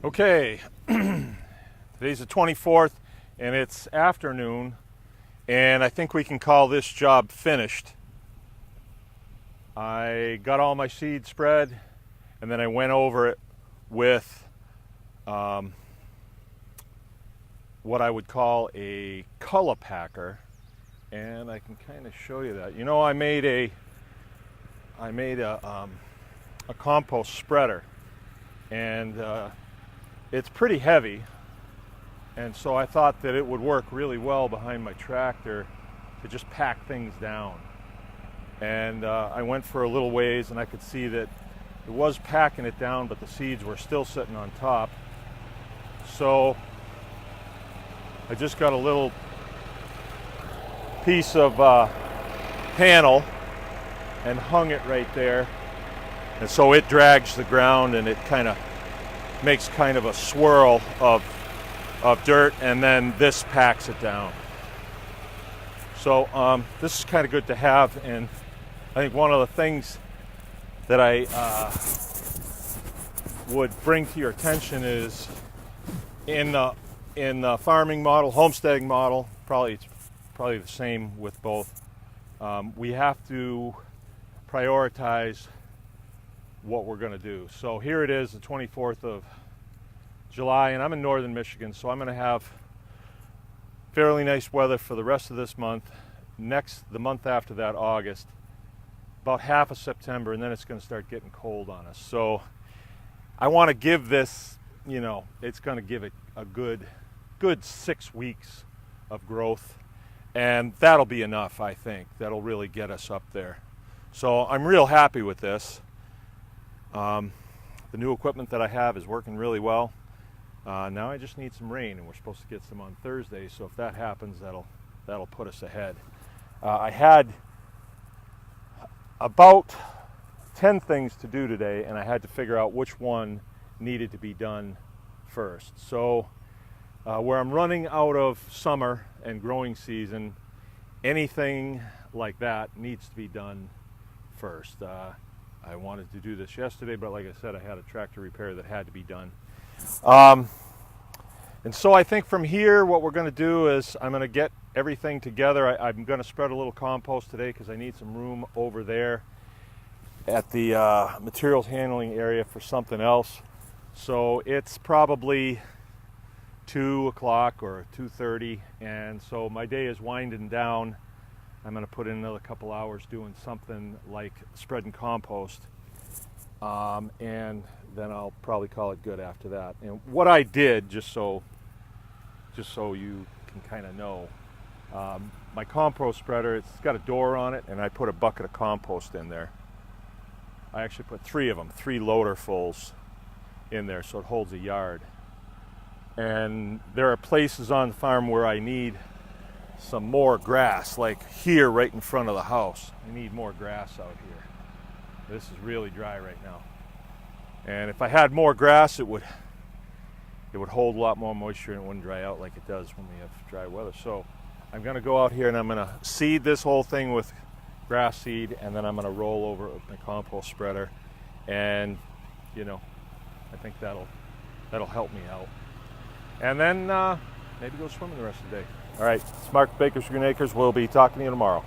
Okay, today's the 24th and it's afternoon, and I think we can call this job finished. I got all my seed spread and then I went over it with what I would call a color packer, and I can kind of show you that. You know, I made a compost spreader, and it's pretty heavy, and so I thought that it would work really well behind my tractor to just pack things down. And I went for a little ways and I could see that it was packing it down, but the seeds were still sitting on top. So I just got a little piece of panel and hung it right there, and so it drags the ground and it kind of makes kind of a swirl of dirt, and then this packs it down. So this is kind of good to have, and I think one of the things that I would bring to your attention is in the farming model, homesteading model, it's probably the same with both. We have to prioritize what we're going to do. So here it is, the 24th of July, and I'm in northern Michigan, so I'm going to have fairly nice weather for the rest of this month. The month after that, August, about half of September, and then it's going to start getting cold on us. So I want to give this, it's going to give it a good 6 weeks of growth, and that'll be enough. I think that'll really get us up there. So I'm real happy with this. The new equipment that I have is working really well. Now I just need some rain, and we're supposed to get some on Thursday, so if that happens, that'll put us ahead. I had about 10 things to do today, and I had to figure out which one needed to be done first. So where I'm running out of summer and growing season, anything like that needs to be done first. I wanted to do this yesterday, but like I said, I had a tractor repair that had to be done. And so I think from here, what we're going to do is I'm going to get everything together. I'm going to spread a little compost today because I need some room over there at the materials handling area for something else. So it's probably 2 o'clock or 2:30, and so my day is winding down. I'm going to put in another couple hours doing something like spreading compost, and then I'll probably call it good after that. And what I did, just so you can kind of know, my compost spreader, it's got a door on it, and I put a bucket of compost in there. I actually put 3 of them, 3 loaderfuls in there, so it holds a yard. And there are places on the farm where I need some more grass, like here right in front of the house. I need more grass out here. This is really dry right now. And if I had more grass, it would hold a lot more moisture and it wouldn't dry out like it does when we have dry weather. So I'm going to go out here and I'm going to seed this whole thing with grass seed, and then I'm going to roll over it with my compost spreader, and I think that'll help me out. And then maybe go swimming the rest of the day. All right, it's Mark, Baker's Green Acres. We'll be talking to you tomorrow.